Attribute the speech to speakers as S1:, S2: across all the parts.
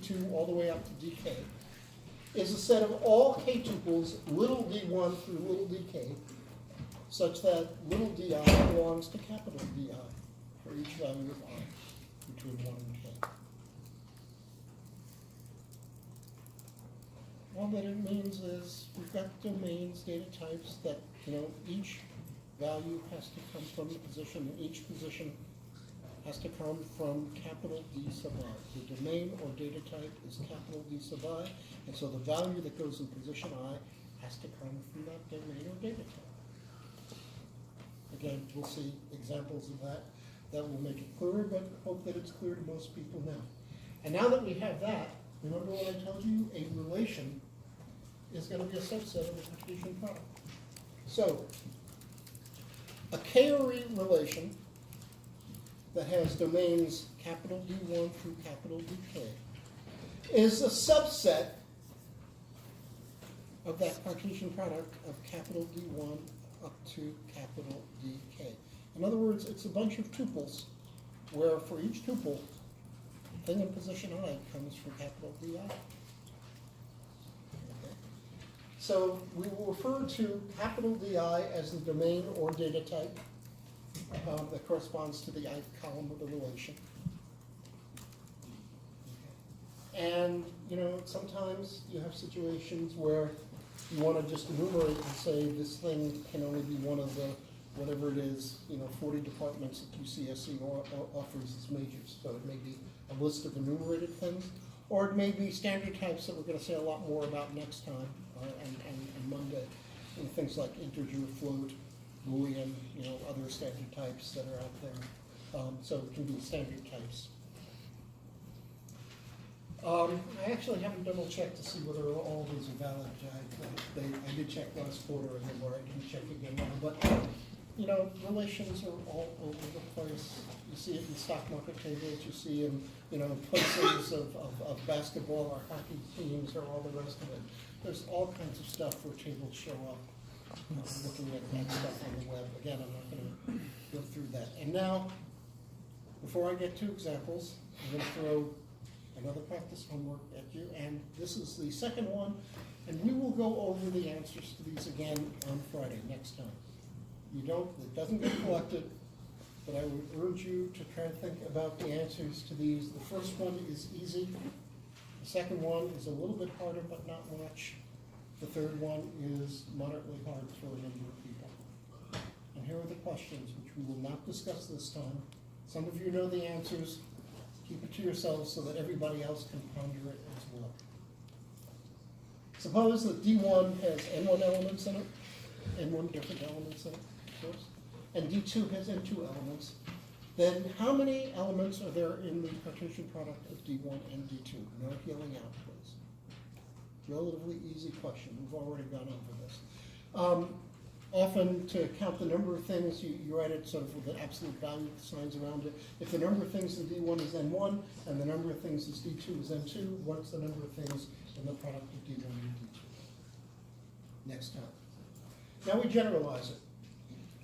S1: D2 all the way up to dk, is a set of all k tuples, little d1 through little dk, such that little di belongs to capital Di for each value of I between 1 and k. All that it means is we've got domains, data types that, each value has to come from the position, and each position has to come from capital D sub I. The domain or data type is capital D sub I, and so the value that goes in position I has to come from that domain or data type. Again, we'll see examples of that. That will make it clearer, but hope that it's clear to most people now. And now that we have that, remember what I told you? A relation is going to be a subset of the Cartesian product. So, a K-ary relation that has domains capital D1 through capital Dk is a subset of that Cartesian product of capital D1 up to capital Dk. In other words, it's a bunch of tuples where for each tuple, the thing in position I comes from capital Di. Okay. So we will refer to capital Di as the domain or data type that corresponds to the ith column of the relation. Okay. And sometimes you have situations where you want to just enumerate and say this thing can only be one of the whatever it is, 40 departments that UCSC offers as majors. So it may be a list of enumerated things, or it may be standard types that we're going to say a lot more about next time and Monday, and things like integer, float, Boolean, other standard types that are out there. So it can be standard types. I actually haven't double checked to see whether all these are valid. I did check last quarter and they were. I didn't check again now, but relations are all over the place. You see it in stock market tables, you see in, places of basketball or hockey teams or all the rest of it. There's all kinds of stuff where tables show up. Looking at that stuff on the web. Again, I'm not going to go through that. And now, before I get to examples, I'm going to throw another practice homework at you. And this is the second one. And we will go over the answers to these again on Friday, next time. It doesn't get collected, but I would urge you to try and think about the answers to these. The first one is easy. The second one is a little bit harder, but not much. The third one is moderately hard for a number of people. And here are the questions, which we will not discuss this time. Some of you know the answers. Keep it to yourselves so that everybody else can ponder it as well. Suppose that D1 has N1 elements in it, N1 different elements in it, of course, and D2 has N2 elements. Then how many elements are there in the Cartesian product of D1 and D2? No healing out, please. Relatively easy question. We've already gone over this. Often to count the number of things, you write it sort of with an absolute value with signs around it. If the number of things in D1 is N1 and the number of things in D2 is N2, what's the number of things in the product of D1 and D2? Next time. Now we generalize it.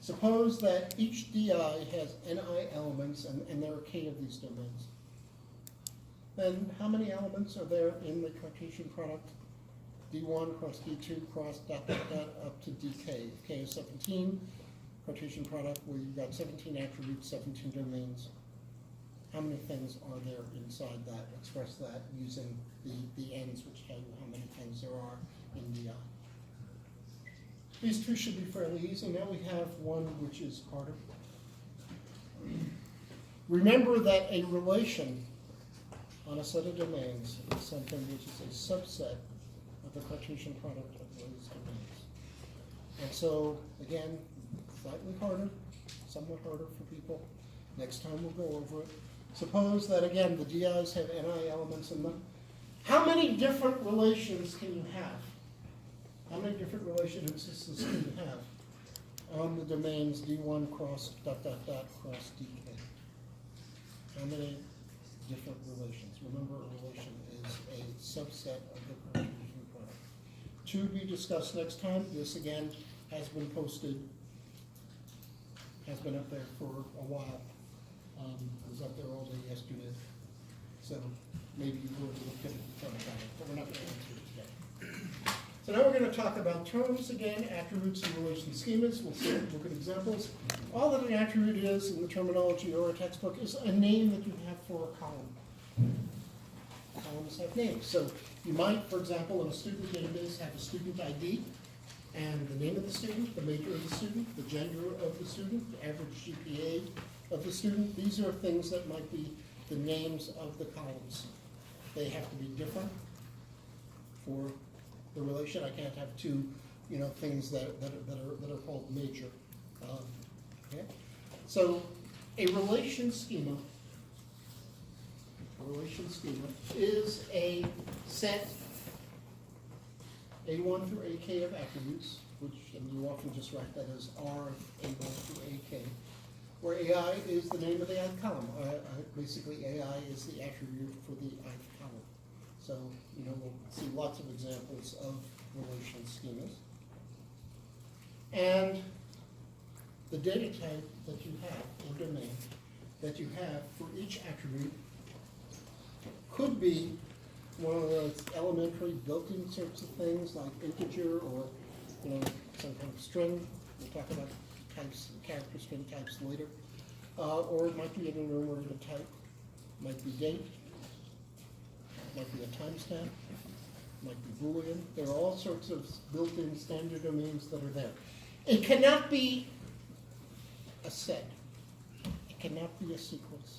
S1: Suppose that each Di has Ni elements and there are k of these domains. Then how many elements are there in the Cartesian product? D1 cross D2 cross dot dot dot up to dk. If k is 17, Cartesian product where you've got 17 attributes, 17 domains. How many things are there inside that? Express that using the ends, which tell you how many things there are in Di. These two should be fairly easy. Now we have one which is harder. Remember that a relation on a set of domains is something which is a subset of the Cartesian product of those domains. And so, again, slightly harder, somewhat harder for people. Next time we'll go over it. Suppose that, again, the DIs have Ni elements in them. How many different relations can you have? How many different relation instances can you have on the domains D1 cross dot dot dot cross dk? How many different relations? Remember, a relation is a subset of the Cartesian product. To be discussed next time. This again has been posted, has been up there for a while. It was up there all day yesterday. So maybe you've already looked at it and thought about it, but we're not going to answer it today. So now we're going to talk about terms again, attributes and relation schemas. We'll look at examples. All that an attribute is in the terminology or a textbook is a name that you have for a column. Columns have names. So you might, for example, in a student database have a student ID and the name of the student, the major of the student, the gender of the student, the average GPA of the student. These are things that might be the names of the columns. They have to be different for the relation. I can't have two, things that are called major. Okay? So a relation schema is a set A1 through AK of attributes, which, and you often just write that as R A1 through AK, where AI is the name of the ith column. Basically, AI is the attribute for the ith column. So, we'll see lots of examples of relation schemas. And the data type that you have, or domain, that you have for each attribute could be one of those elementary built-in sorts of things like integer or, some kind of string. We'll talk about types, character string types later. Or it might be an enumerated type. It might be date. It might be a timestamp. It might be Boolean. There are all sorts of built-in standard domains that are there. It cannot be a set. It cannot be a sequence.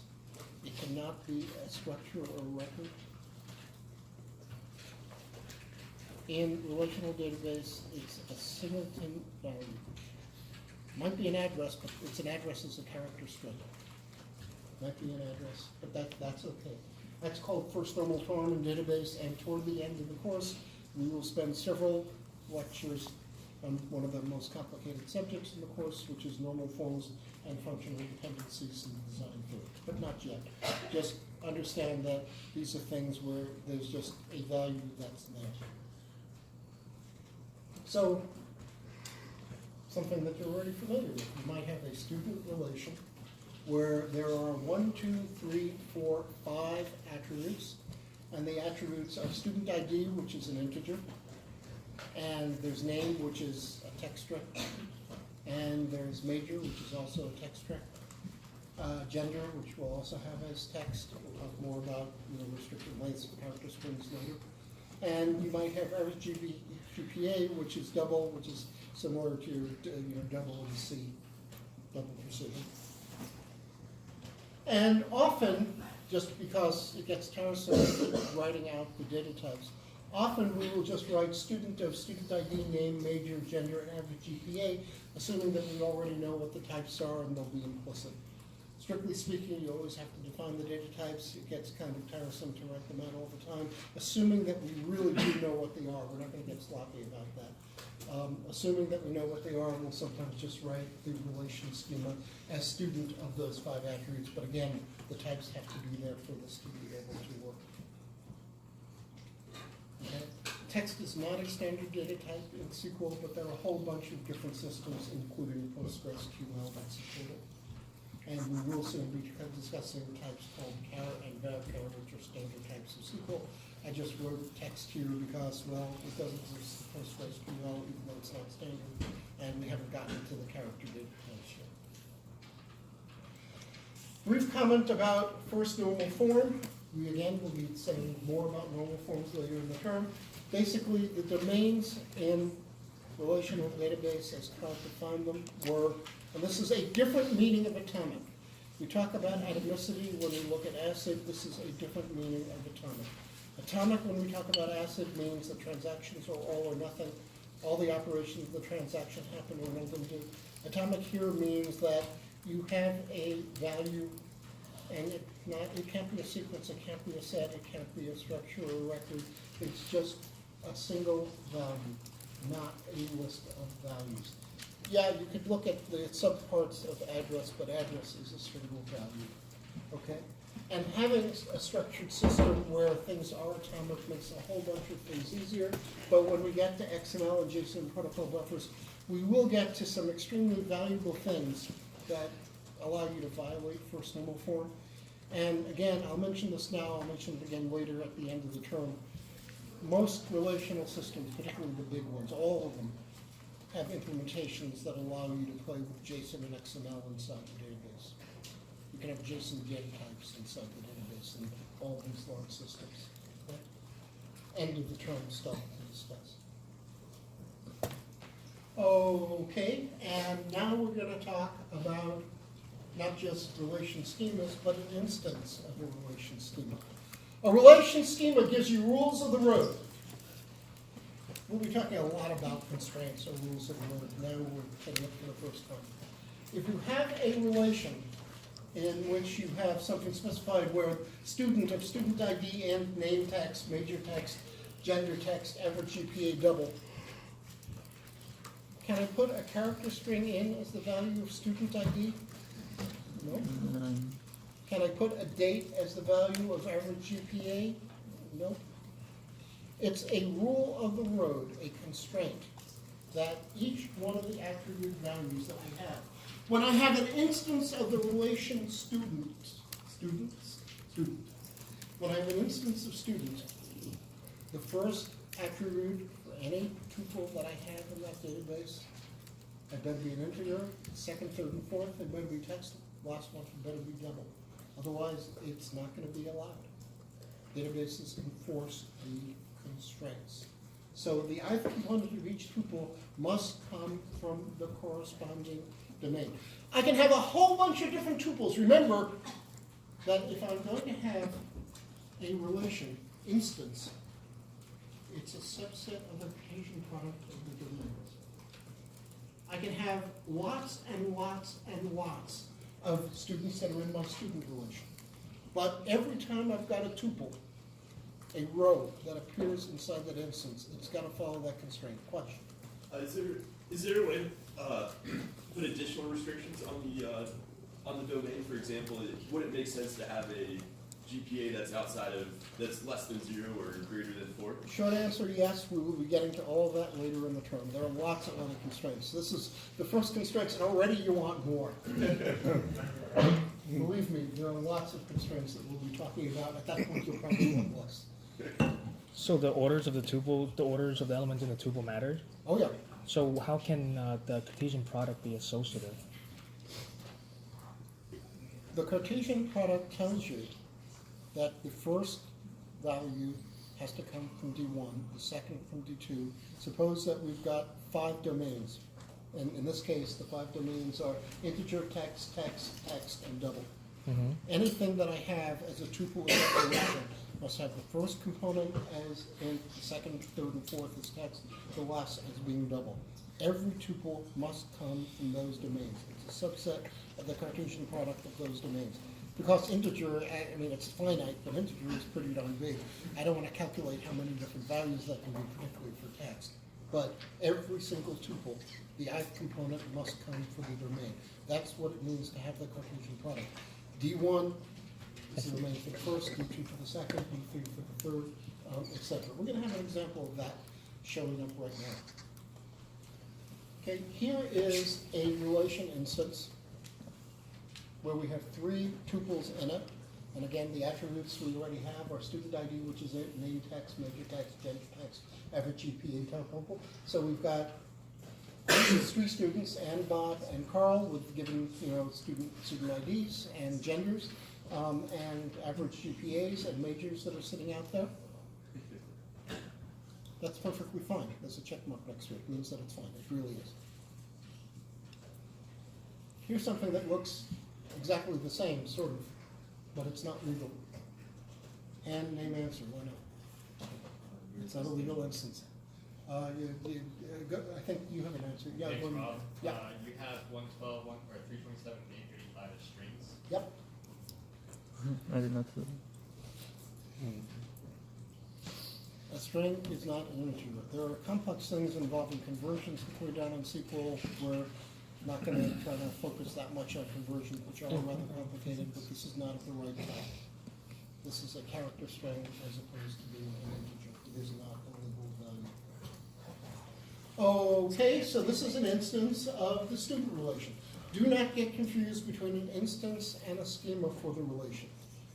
S1: It cannot be a structure or a record. In relational database, it's a singleton value. Might be an address, but it's an address as a character string. Might be an address, but that's okay. That's called first normal form in database, and toward the end of the course, we will spend several lectures on one of the most complicated subjects in the course, which is normal forms and functional dependencies in the design field, but not yet. Just understand that these are things where there's just a value that's there. So, something that you're already familiar with. You might have a student relation where there are 1, 2, 3, 4, 5 attributes, and the attributes are student ID, which is an integer, and there's name, which is a text string, and there's major, which is also a text string, gender, which we'll also have as text. We'll talk more about restricted lengths of character strings later. And you might have average GPA, which is double, which is similar to double in C, double precision. And often, just because it gets tiresome writing out the data types, often we will just write student of student ID, name, major, gender, and average GPA, assuming that we already know what the types are and they'll be implicit. Strictly speaking, you always have to define the data types. It gets kind of tiresome to write them out all the time, assuming that we really do know what they are. We're not going to get sloppy about that. Assuming that we know what they are, we'll sometimes just write the relation schema as student of those 5 attributes. But again, the types have to be there for this to be able to work. Okay. Text is not a standard data type in SQL, but there are a whole bunch of different systems, including PostgreSQL, that support it. And we will soon be discussing types called char and varchar, which are standard types of SQL. I just wrote text here because, well, it doesn't exist in PostgreSQL, even though it's not standard, and we haven't gotten to the character data types yet. Brief comment about first normal form. We again will be saying more about normal forms later in the term. Basically, the domains in relational database, as Carl defined them, were, and this is a different meaning of atomic. We talk about atomicity when we look at acid. This is a different meaning of atomic. Atomic, when we talk about acid, means the transactions are all or nothing. All the operations of the transaction happen or none of them do. Atomic here means that you have a value, and it can't be a sequence, it can't be a set, it can't be a structure or a record. It's just a single value, not a list of values. Yeah, you could look at the subparts of address, but address is a single value, okay? And having a structured system where things are atomic makes a whole bunch of things easier, but when we get to XML and JSON protocol buffers, we will get to some extremely valuable things that allow you to violate first normal form. And again, I'll mention this now, I'll mention it again later at the end of the term. Most relational systems, particularly the big ones, all of them, have implementations that allow you to play with JSON and XML inside the database. You can have JSON get types inside the database in all these large systems. Okay? End of the term stuff to discuss. Okay, and now we're going to talk about not just relation schemas, but an instance of a relation schema. A relation schema gives you rules of the road. We'll be talking a lot about constraints or rules of the road. Now we're taking it for the first time. If you have a relation in which you have something specified where student of student ID and name text, major text, gender text, average GPA double, can I put a character string in as the value of student ID? No. Can I put a date as the value of average GPA? No. It's a rule of the road, a constraint, that each one of the attribute values that we have. When I have an instance of the relation student, when I have an instance of student, the first attribute for any tuple that I have in that database, it better be an integer, second, third, and fourth, it better be text, last one better be double. Otherwise, it's not going to be allowed. Databases enforce the constraints. So the ith component of each tuple must come from the corresponding domain. I can have a whole bunch of different tuples. Remember that if I'm going to have a relation instance, it's a subset of the Cartesian product of the domains. I can have lots and lots and lots of students that are in my student relation. But every time I've got a tuple, a row that appears inside that instance, it's got to follow that constraint. Question?
S2: Is there a way to put additional restrictions on the domain? For example, would it make sense to have a GPA that's less than 0 or greater than 4?
S1: Short answer, yes. We will be getting to all of that later in the term. There are lots of other constraints. This is the first constraints, and already you want more. Believe me, there are lots of constraints that we'll be talking about. At that point, you'll probably want less.
S3: So the orders of the tuple, the orders of the elements in the tuple matter?
S1: Oh, yeah.
S3: So how can the Cartesian product be associative?
S1: The Cartesian product tells you that the first value has to come from D1, the second from D2. Suppose that we've got 5 domains. And in this case, the 5 domains are integer, text, text, text, and double.
S3: Mm-hmm.
S1: Anything that I have as a tuple in that relation must have the first component as int, the second, third, and fourth as text, the last as being double. Every tuple must come from those domains. It's a subset of the Cartesian product of those domains. Because integer, I mean, it's finite, but integer is pretty darn big. I don't want to calculate how many different values that can be, particularly for text. But every single tuple, the ith component must come from the domain. That's what it means to have the Cartesian product. D1 is the domain for the first, D2 for the second, D3 for the third, etc. We're going to have an example of that showing up right now. Okay, here is a relation instance where we have 3 tuples in it. And again, the attributes we already have are student ID, which is it, name text, major text, gender text, average GPA tuple. So we've got 3 students, Ann, Bob, and Carl, with given student IDs and genders, and average GPAs and majors that are sitting out there. That's perfectly fine. There's a check mark next to it. It means that it's fine. It really is. Here's something that looks exactly the same, sort of, but it's not legal. And name answer, why not? It's not a legal instance. I think you have an answer. Yeah,
S4: Thanks, Rob.
S1: Yeah.
S4: You have 112, 327, 835 as strings.
S1: Yep.
S5: I did not see.
S1: A string is not an integer. There are complex things involving conversions before down in SQL. We're not going to try to focus that much on conversions, which are rather complicated, but this is not at the right time. This is a character string as opposed to being an integer. It is not a legal value. Okay, so this is an instance of the student relation. Do not get confused between an instance and a schema for the relation.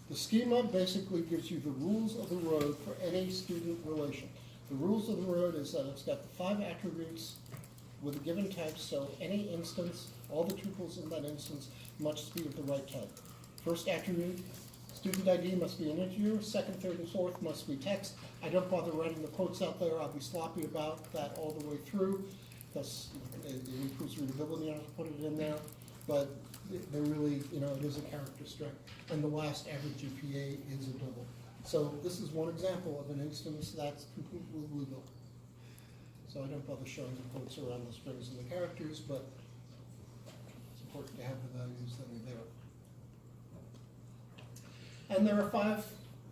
S1: The schema basically gives you the rules of the road for any student relation. The rules of the road is that it's got the 5 attributes with a given type, so any instance, all the tuples in that instance must be of the right type. First attribute, student ID must be an integer, second, third, and fourth must be text. I don't bother writing the quotes out there, I'll be sloppy about that all the way through, because it improves readability, I have to put it in there, but they're really, it is a character strength. And the last average GPA is a double. So this is one example of an instance that's completely legal. So I don't bother showing the quotes around the strings and the characters, but it's important to have the values that are there. And there are 5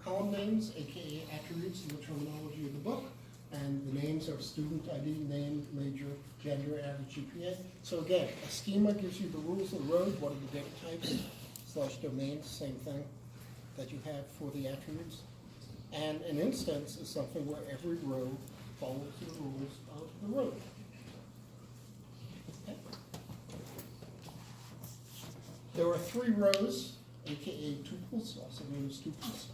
S1: column names, aka attributes in the terminology of the book. And the names are student ID, name, major, gender, average GPA. So again, a schema gives you the rules of the road, what are the data types, / domains, same thing that you have for the attributes. And an instance is something where every row follows the rules of the road. Okay. There are 3 rows, aka tuples, also known as tuples.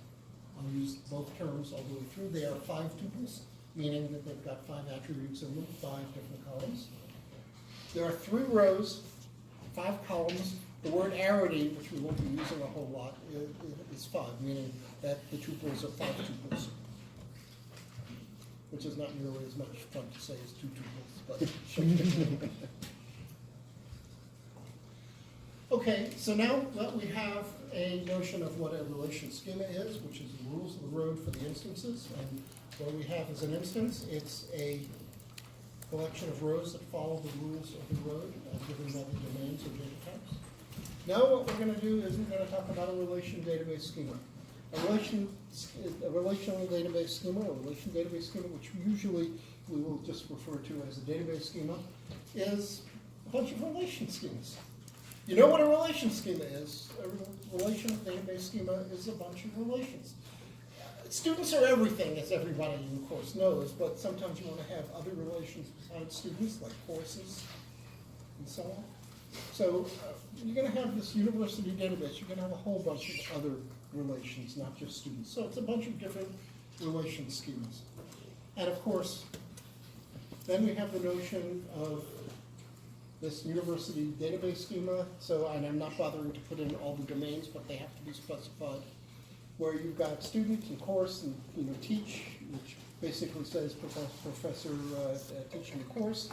S1: I'll use both terms all the way through. They are 5 tuples, meaning that they've got 5 attributes in them, 5 different columns. There are 3 rows, 5 columns. The word arity, which we won't be using a whole lot, is 5, meaning that the tuples are 5 tuples, which is not nearly as much fun to say as 2 tuples, but okay, so now that we have a notion of what a relation schema is, which is the rules of the road for the instances, and what we have as an instance, it's a collection of rows that follow the rules of the road, given by the domains or data types. Now what we're going to do is we're going to talk about a relation database schema. A relational database schema, or relation database schema, which usually we will just refer to as a database schema, is a bunch of relation schemas. You know what a relation schema is? A relational database schema is a bunch of relations. Students are everything, as everybody in the course knows, but sometimes you want to have other relations besides students, like courses and so on. So you're going to have this university database. You're going to have a whole bunch of other relations, not just students. So it's a bunch of different relation schemas. And of course, then we have the notion of this university database schema. So, and I'm not bothering to put in all the domains, but they have to be specified, where you've got student and course and teach, which basically says professor teaching the course,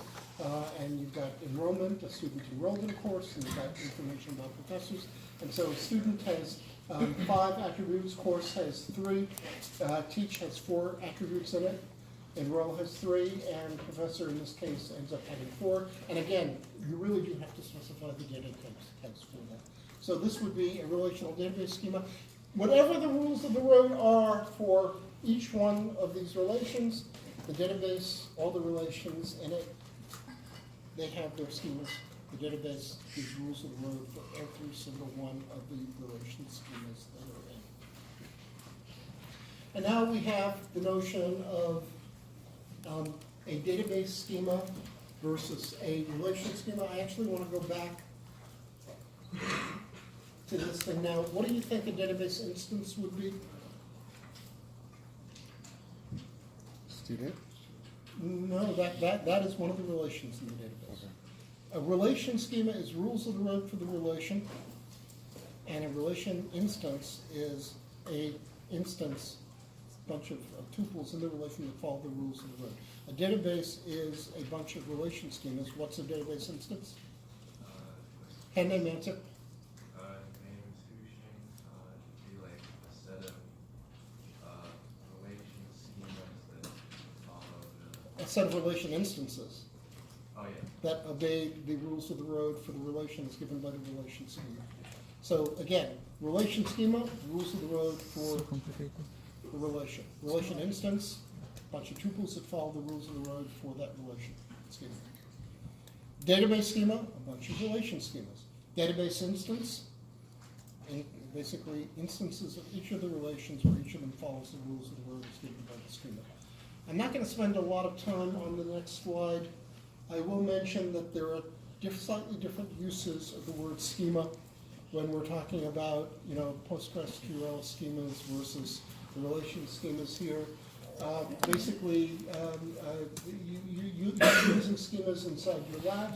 S1: and you've got enrollment, a student enrolled in a course, and you've got information about professors. And so student has 5 attributes, course has 3, teach has 4 attributes in it, enroll has 3, and professor in this case ends up having 4. And again, you really do have to specify the data types for that. So this would be a relational database schema. Whatever the rules of the road are for each one of these relations, the database, all the relations in it, they have their schemas. The database gives rules of the road for every single one of the relation schemas that are in. And now we have the notion of a database schema versus a relation schema. I actually want to go back to this thing now. What do you think a database instance would be?
S6: Student?
S1: No, that is one of the relations in the database. A relation schema is rules of the road for the relation, and a relation instance is a instance, bunch of tuples in the relation that follow the rules of the road. A database is a bunch of relation schemas. What's a database instance? Hand name, answer.
S7: Name institution, be like a set of relation schemas that follow the.
S1: A set of relation instances
S7: Oh yeah.
S1: that obey the rules of the road for the relations given by the relation schema. So again, relation schema, rules of the road for
S5: So complicated.
S1: the relation. Relation instance, bunch of tuples that follow the rules of the road for that relation schema. Database schema, a bunch of relation schemas. Database instance, basically instances of each of the relations where each of them follows the rules of the road as given by the schema. I'm not going to spend a lot of time on the next slide. I will mention that there are slightly different uses of the word schema when we're talking about, PostgreSQL schemas versus the relation schemas here. Basically, you're using schemas inside your labs.